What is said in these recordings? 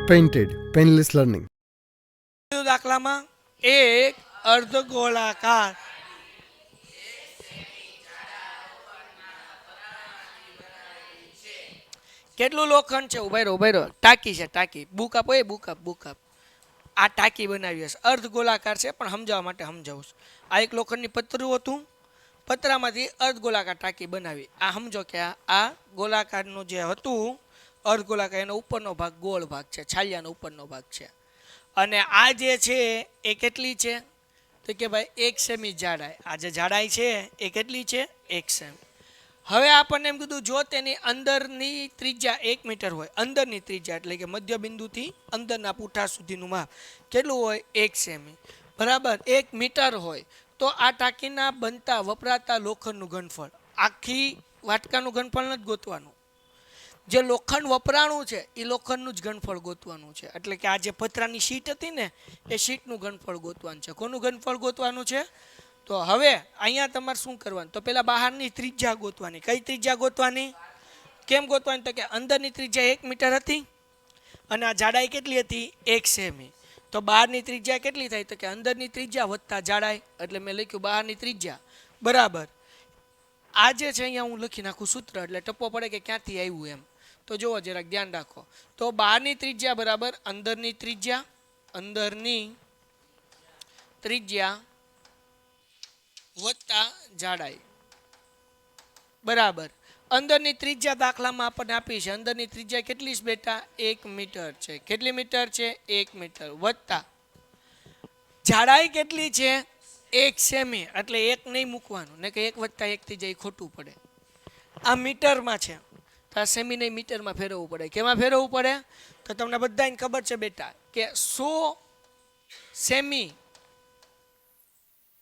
Painted, painless learning. દાખલામાં એક અર્ધગોળાકાર કેટલું લોખંડ છે? ઉભા રહો ટાંકી છે, ટાંકી. બુક આપો, એ બુક આપ. આ ટાંકી બનાવી હશે, અર્ધગોળાકાર છે, પણ સમજાવવા માટે સમજાવું છું. આ એક લોખંડની પતરું હતું, પતરામાંથી અર્ધગોળાકાર ટાંકી બનાવી. આ સમજો કે આ ગોળાકારનું જે હતું અર્ધગોળાકાર, એનો ઉપરનો ભાગ ગોળ ભાગ છે, છાલિયાનો ઉપરનો ભાગ છે. અને આ જે છે એ કેટલી છે? તો કે ભાઈ 1 સેમી જાડાઈ. આ જે જાડાઈ છે એ કેટલી છે? 1 સેમી. હવે આપણને એમ કીધું, જો તેની અંદરની ત્રિજ્યા 1 મીટર હોય, અંદરની ત્રિજ્યા એટલે કે મધ્ય બિંદુથી અંદરના પૂંઠા સુધીનું માપ કેટલું હોય? 1 સેમી. બરાબર, 1 મીટર હોય તો આ ટાંકીના બનતા વપરાતા લોખંડનું ઘનફળ, આખી વાટકાનું ઘનફળ નથી ગોતવાનું, જે લોખંડ વપરાણું છે એ લોખંડનું જ ઘનફળ ગોતવાનું છે. એટલે કે આ જે પતરાની શીટ હતી ને એ શીટનું ઘનફળ ગોતવાનું છે. કોનું ઘનફળ ગોતવાનું છે? તો હવે અહીંયા તમારે શું કરવાનું? તો પેલા બહારની ત્રિજ્યા ગોતવાની. કઈ ત્રિજ્યા ગોતવાની? કેમ ગોતવાની? તો કે અંદરની ત્રિજ્યા 1 મીટર હતી અને આ જાડાઈ કેટલી હતી? 1 સેમી. તો બહારની ત્રિજ્યા કેટલી થાય? તો કે અંદરની ત્રિજ્યા વત્તા જાડાઈ, એટલે મેં લખ્યું બહારની ત્રિજ્યા બરાબર. આ જે છે અહીંયા હું લખી નાખું સૂત્ર, એટલે ટપ્પો પડે કે ક્યાંથી આવ્યું એમ. તો જુઓ, જરાક ધ્યાન રાખો. તો બહારની ત્રિજ્યા બરાબર અંદરની ત્રિજ્યા, અંદરની ત્રિજ્યા વત્તા જાડાઈ બરાબર. અંદરની ત્રિજ્યા દાખલામાં આપણને આપી છે, અંદરની ત્રિજ્યા કેટલી છે બેટા? 1 મીટર છે. કેટલી મીટર છે? 1 મીટર. વત્તા જાડાઈ કેટલી છે? 1 સેમી. એટલે 1 નહીં મૂકવાનું, ને કે 1 વત્તા 1 થી જાય ખોટું પડે. આ મીટરમાં છે તો આ સેમી નહીં, મીટરમાં ફેરવવું પડે. કેમાં ફેરવવું પડે? તો તમને બધાને ખબર છે બેટા કે 100 સેમી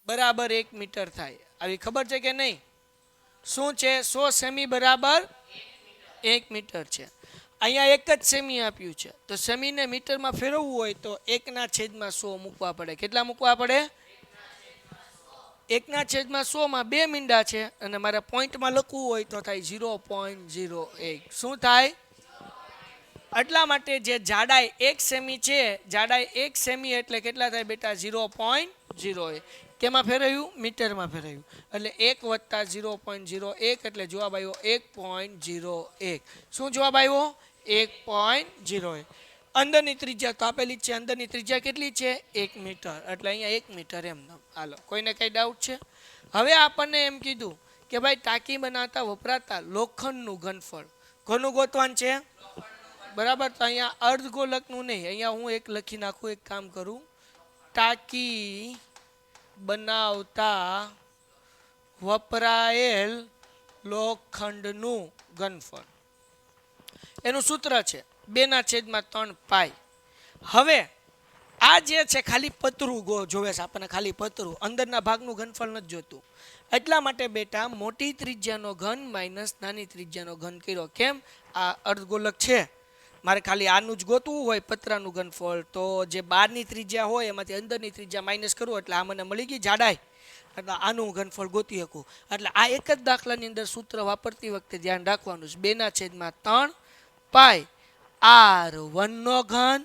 બરાબર 1 મીટર થાય. આવી ખબર છે કે નહીં? શું છે? 100 સેમી બરાબર 1 મીટર છે. અહીંયા 1 જ સેમી આપ્યું છે, તો સેમીને મીટરમાં ફેરવવું હોય તો 1/100 મૂકવા પડે. કેટલા મૂકવા પડે? 1/100 માં 2 મીંડા છે, અને મારે પોઈન્ટમાં લખવું હોય તો થાય 0.01. શું થાય? એટલા માટે જે જાડાઈ 1 સેમી છે, જાડાઈ 1 સેમી એટલે કેટલા થાય બેટા? 0.01. કેમાં ફેરવ્યું? મીટરમાં ફેરવ્યું. એટલે 1 વત્તા 0.01 એટલે જવાબ આવ્યો 1.01. શું જવાબ આવ્યો? 1.01. અંદરની ત્રિજ્યા તો આપેલી છે, અંદરની ત્રિજ્યા કેટલી છે? 1 મીટર. એટલે અહીંયા 1 મીટર એમ. હાલો, કોઈને કઈ ડાઉટ છે? હવે આપણને એમ કીધું કે ભાઈ ટાંકી બનાવતા વપરાતા લોખંડનું ઘનફળ કોનું ગોતવાનું છે? બરાબર. તો અહીંયા અર્ધગોલકનું નહીં, અહીંયા હું એક લખી નાખું, એક કામ કરું. ટાંકી બનાવતા વપરાયેલ લોખંડનું ઘનફળ, એનું સૂત્ર છે 2/3 પાઈ. હવે આ જે છે ખાલી પતરું જોવે છે આપણને, ખાલી પતરું, અંદરના ભાગનું ઘનફળ નથી જોતું. એટલા માટે બેટા મોટી ત્રિજ્યાનો ઘન માઇનસ નાની ત્રિજ્યાનો ઘન કર્યો. કેમ? આ અર્ધગોલક છે, મારે ખાલી આનું જ ગોતવું હોય પતરાનું ઘનફળ, તો જે બહારની ત્રિજ્યા હોય એમાંથી અંદરની ત્રિજ્યા માઇનસ કરવું, એટલે આ મને મળી ગઈ જાડાઈ, એટલે આનું ઘનફળ ગોતી શકું. એટલે આ એક જ દાખલાની અંદર સૂત્ર વાપરતી વખતે ધ્યાન રાખવાનું છે, 2/3 પાઈ R1 નો ઘન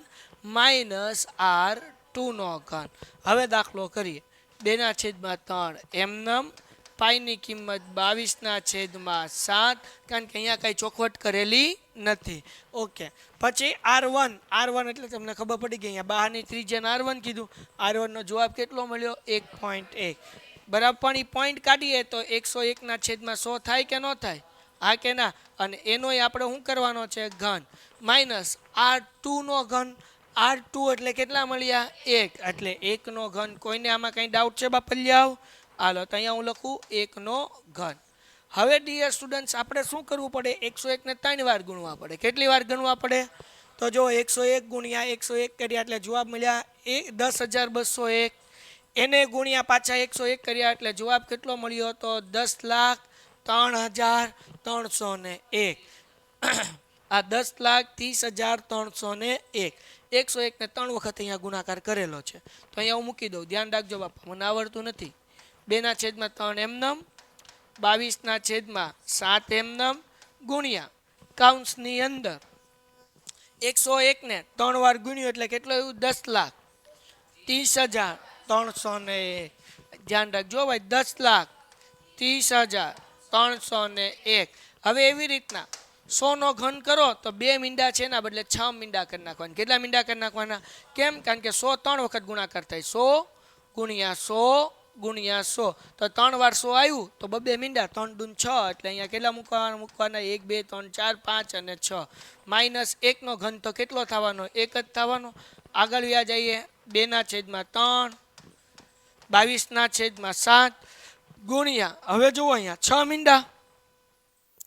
માઇનસ R2 નો ઘન. હવે દાખલો કરીએ. 2/3 એમનેમ, પાઈની કિંમત 22/7, કારણ કે અહીંયા કઈ ચોખવટ કરેલી નથી. ઓકે. પછી R1 એટલે તમને ખબર પડી ગઈ, અહીંયા બહારની ત્રિજ્યાને R1 કીધું. R1 નો જવાબ કેટલો મળ્યો? 1.1. બરાબર. પણ એ પોઈન્ટ કાઢીએ તો 101/100 થાય કે ન થાય? હા કે ના? અને એનો આપણે શું કરવાનો છે? ઘન. માઇનસ R2 નો ઘન. R2 એટલે કેટલા મળ્યા? 1. એટલે 1 નો ઘન. કોઈને આમાં કઈ ડાઉટ છે બાપલિયાવ? હાલો, તો અહીંયા હું લખું 1 નો ઘન. હવે ડિયર સ્ટુડન્ટ્સ, આપણે શું કરવું પડે? 101 ને 3 વાર ગુણવા પડે. કેટલી વાર ગણવા પડે? તો જો 101 ગુણ્યા 101 કર્યા એટલે જવાબ મળ્યા 10,201. એને ગુણ્યા પાછા 101 કર્યા એટલે જવાબ કેટલો મળ્યો? તો 10,03,301. આ 10,30,301. 101 ને 3 વખત અહીંયા ગુણાકાર કરેલો છે, તો અહીંયા હું મૂકી દઉં. ધ્યાન રાખજો બાપા, મને આવડતું નથી. 2/3 એમનેમ, 22/7 એમનેમ, ગુણ્યા કૌંસની અંદર 101 ને 3 વાર ગુણ્યું એટલે કેટલો આવ્યું 10,30,301. ધ્યાન રાખજો ભાઈ 10,30,301. હવે એવી રીતના 100 નો ઘન કરો તો 2 મીંડા છે એના બદલે 6 મીંડા કરી નાખવાના. કેટલા મીંડા કરી નાખવાના? કેમ? કારણ કે 100 3 વખત ગુણાકાર થાય. 100 ગુણ્યા 100 ગુણ્યા 100 તો 3 વાર 100 આવ્યું તો 2 મીંડા 3 દૂન 6 એટલે અહીંયા કેટલા મૂકવાના 1 2 3 4 5 અને 6. -1 નો ઘન તો કેટલો થવાનો? 1 જ થવાનો. આગળ વ્યા જઈએ 2/3 22/7 ગુણ્યા હવે જુઓ અહીંયા 6 મીંડા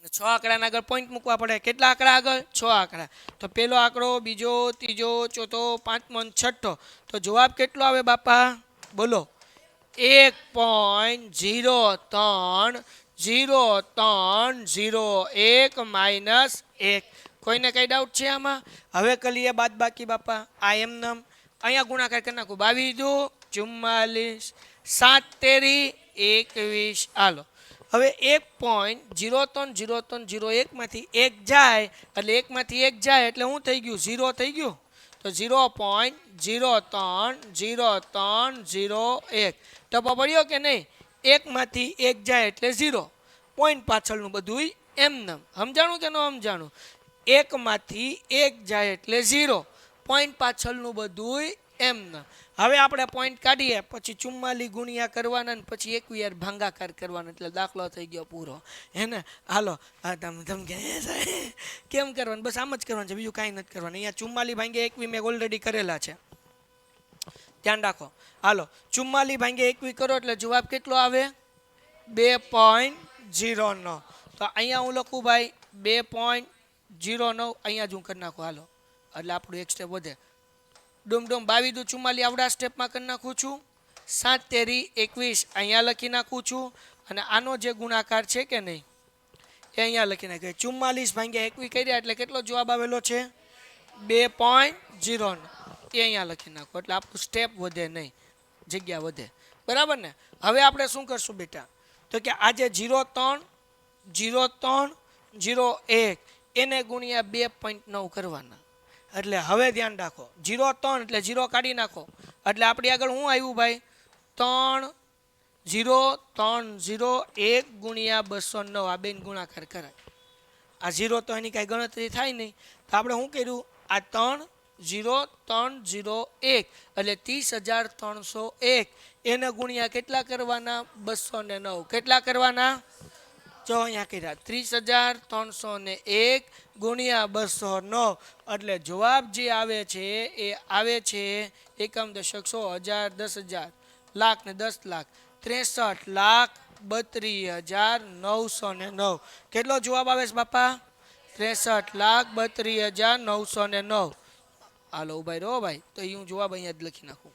6 આંકડાના આગળ પોઈન્ટ મૂકવા પડે. કેટલા આંકડા આગળ? 6 આંકડા. તો પહેલો આંકડો, બીજો, ત્રીજો, ચોથો, પાંચમો અને છઠ્ઠો. તો જવાબ કેટલો આવે બાપા? બોલો 1.030301 -1. કોઈને કઈ ડાઉટ છે આમાં? હવે કરીએ બાદ બાકી બાપા. આ એમનેમ અહીંયા ગુણાકાર કરી નાખું. 22 44 7 તેરી 21. હાલો હવે 1.030301 માંથી 1 જાય એટલે 1 માંથી 1 જાય એટલે શું થઈ ગયું? 0 થઈ ગયું. તો 0.030301 ટપો પડ્યો કે નહીં? 1 માંથી 1 જાય એટલે 0. પોઈન્ટ પાછળનું બધું એમનેમ. સમજાણું કે ન સમજાણું? 1 માંથી 1 જાય એટલે 0. પોઈન્ટ પાછળનું બધું એમનેમ. હવે આપણે પોઈન્ટ કાઢીએ પછી 44 ગુણ્યા કરવાના ને પછી 21 ભાંગાકાર કરવાના એટલે દાખલો થઈ ગયો પૂરો. હે ને? હાલો તમે કેમ કરવાનું? બસ આમ જ કરવાનું છે, બીજું કાંઈ નથી કરવાનું. અહીંયા 44 ભાંગ્યા 21 મેં ઓલરેડી કરેલા છે, ધ્યાન રાખો. હાલો 44 ભાંગ્યા 21 કરો એટલે જવાબ કેટલો આવે? 2.09. તો અહીંયા હું લખું ભાઈ 2.09. અહીંયા જ હું કરી નાખું. હાલો એટલે આપણું એક સ્ટેપ વધે. ડુમ 22 × 44 આવડા સ્ટેપમાં કરી નાખું છું. 7 તેરી 21 અહીંયા લખી નાખું છું. અને આનો જે ગુણાકાર છે કે નહીં એ અહીંયા લખી નાખીએ. 44 ભાંગ્યા 21 કર્યા એટલે કેટલો જવાબ આવેલો છે? 2.09. એ અહીંયા લખી નાખો એટલે આપણું સ્ટેપ વધે નહીં, જગ્યા વધે. બરાબર ને? હવે આપણે શું કરશું બેટા? તો કે આ જે 0.30301 એને ગુણ્યા 2.9 કરવાના. એટલે હવે ધ્યાન રાખો 0.3 એટલે 0 કાઢી નાખો એટલે આપણી આગળ શું આવ્યું ભાઈ? 30301 ગુણ્યા 209. આ બેન ગુણાકાર કરાય. આ 0 તો એની કાંઈ ગણતરી થાય નહીં. તો આપણે શું કર્યું? આ 30301 એટલે 30,301 એને ગુણ્યા કેટલા કરવાના? 209. કેટલા કરવાના? જો અહીંયા કર્યા 30,301 ગુણ્યા 209 એટલે જવાબ જે આવે છે એ આવે છે એકમ દશક 100 હજાર 10,000 લાખ ને 10 લાખ 63,32,909. કેટલો જવાબ આવે છે બાપા? 63,32,909. હાલો ઉભાઈ રહો ભાઈ. તો એ હું જવાબ અહીંયા જ લખી નાખું.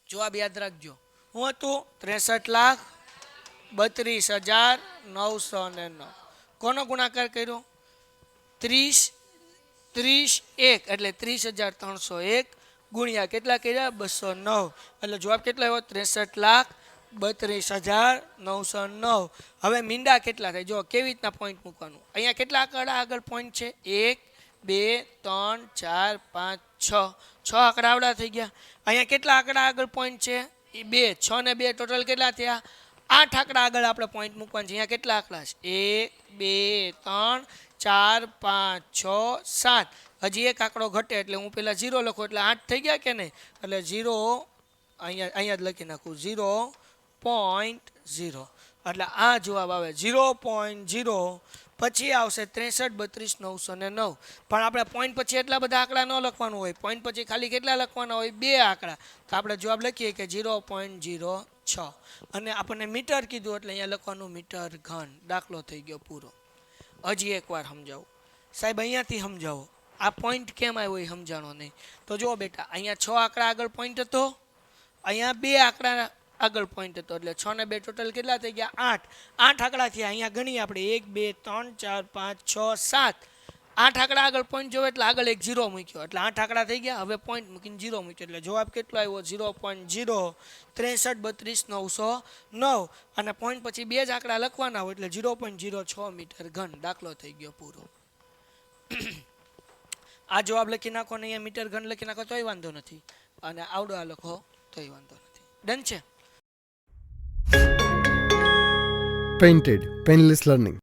જવાબ યાદ રાખજો. હું હતું 63,32,909. કોનો ગુણાકાર કર્યો? 31 એટલે 30,301 ગુણ્યા કેટલા કર્યા? 209. એટલે જવાબ કેટલો આવ્યો? 63,32,909. હવે મીંડા કેટલા થાય? જો કેવી રીતના પોઈન્ટ મૂકવાનું. અહીંયા કેટલા આંકડા આગળ પોઈન્ટ છે? 1 2 3 4 5 6. 6 આંકડા આવડા થઈ ગયા. અહીંયા કેટલા આંકડા આગળ પોઈન્ટ છે? 2. 6 ને 2 ટોટલ કેટલા થયા? 8 આંકડા આગળ આપણે પોઈન્ટ મૂકવાનું છે. અહીંયા કેટલા આંકડા છે? 1 2 3 4 5 6 7. હજી એક આંકડો ઘટે એટલે હું પેલા 0 લખું એટલે 8 થઈ ગયા કે નહીં? એટલે 0 અહીંયા જ લખી નાખું 0.0. એટલે આ જવાબ આવે 0.0. પછી આવશે 63,32,909. પણ આપણે પોઈન્ટ પછી એટલા બધા આંકડા ન લખવાનું હોય. પોઈન્ટ પછી ખાલી કેટલા લખવાના હોય? 2 આંકડા. તો આપણે જવાબ લખીએ કે 0.06. અને આપણને મીટર કીધું એટલે અહીંયા લખવાનું મીટર ઘન. દાખલો થઈ ગયો પૂરો. હજી એકવાર સમજાવું સાહેબ, અહીંયાથી સમજાવો. આ પોઈન્ટ કેમ આવ્યો એ સમજાણો નહીં. તો જુઓ બેટા, અહીંયા 6 આંકડા આગળ પોઈન્ટ હતો, અહીંયા 2 આંકડા આગળ પોઈન્ટ હતો એટલે 6 ને 2 ટોટલ કેટલા થઈ ગયા? 8. 8 આંકડા થયા. અહીંયા ગણીએ આપણે 1 2 3 4 5 6 7. 8 આંકડા આગળ પોઈન્ટ જોવે એટલે આગળ એક 0 મૂક્યો એટલે 8 આંકડા થઈ ગયા. હવે પોઈન્ટ મૂકીને 0 મૂક્યો એટલે જવાબ કેટલો આવ્યો? 0.063,32,909. અને પોઈન્ટ પછી 2 જ આંકડા લખવાના હોય એટલે 0.06 મીટર ઘન. દાખલો થઈ ગયો પૂરો. આ જવાબ લખી નાખો ને અહીંયા મીટર ઘન લખી નાખો તોય વાંધો નથી, અને આવડો આ લખો તોય વાંધો નથી. ડન છે. Painted, Painless Learning.